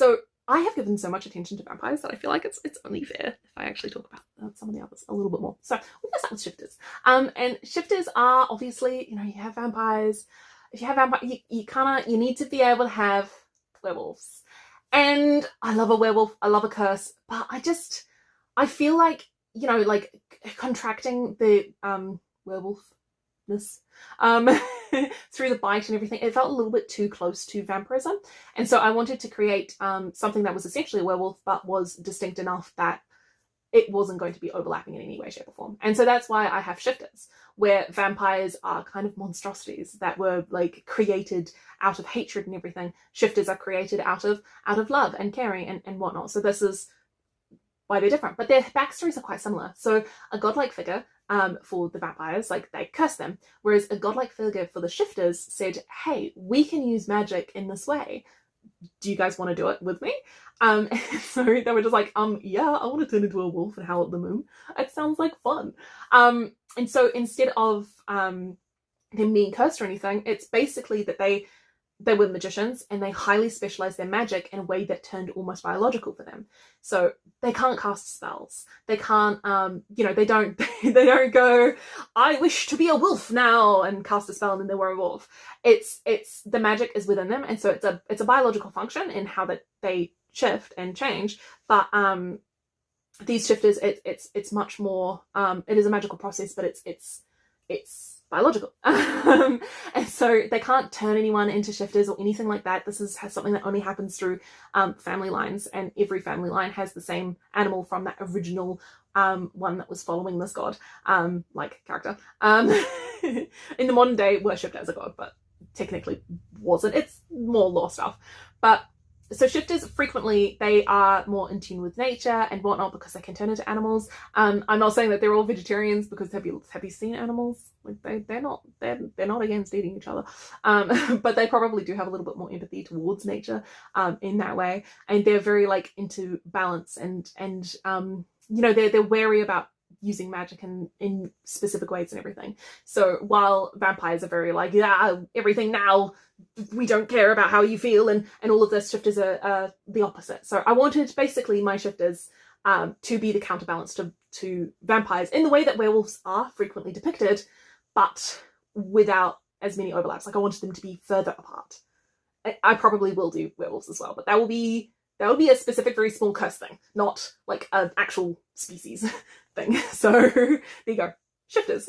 So I have given so much attention to vampires that I feel like it's only fair if I actually talk about some of the others a little bit more. So we'll start with shifters. And shifters are obviously, you have vampires. If you have vampire, you need to be able to have werewolves. And I love a werewolf, I love a curse, but I feel like, like contracting the werewolfness through the bite and everything, it felt a little bit too close to vampirism. And so I wanted to create something that was essentially a werewolf, but was distinct enough that it wasn't going to be overlapping in any way, shape, or form. And so that's why I have shifters, where vampires are kind of monstrosities that were like created out of hatred and everything. Shifters are created out of love and caring and whatnot. So this is why they're different, but their backstories are quite similar. So a godlike figure for the vampires, like they curse them, whereas a godlike figure for the shifters said, hey, we can use magic in this way. Do you guys want to do it with me? So they were just like, yeah, I want to turn into a wolf and howl at the moon. It sounds like fun. And so instead of them being cursed or anything, it's basically that they were magicians and they highly specialized their magic in a way that turned almost biological for them. So they can't cast spells. They can't, they don't go, I wish to be a wolf now and cast a spell and then they were a wolf. It's the magic is within them. And so it's a biological function in how that they shift and change. But these shifters, it's much more, it is a magical process, but it's biological. And so they can't turn anyone into shifters or anything like that. This is something that only happens through family lines, and every family line has the same animal from that original one that was following this god, like character. In the modern day, worshipped as a god, but technically wasn't. It's more lore stuff. But so shifters, frequently, they are more in tune with nature and whatnot because they can turn into animals. I'm not saying that they're all vegetarians, because have you seen animals? Like they're not against eating each other. But they probably do have a little bit more empathy towards nature in that way. And they're very like into balance and they're wary about using magic in specific ways and everything. So while vampires are very like, yeah, everything now, we don't care about how you feel, and all of this, shifters are the opposite. So I wanted basically my shifters to be the counterbalance to vampires in the way that werewolves are frequently depicted, but without as many overlaps. Like I wanted them to be further apart. I probably will do werewolves as well, but that will be a specific, very small curse thing, not like an actual species thing. So there you go, shifters.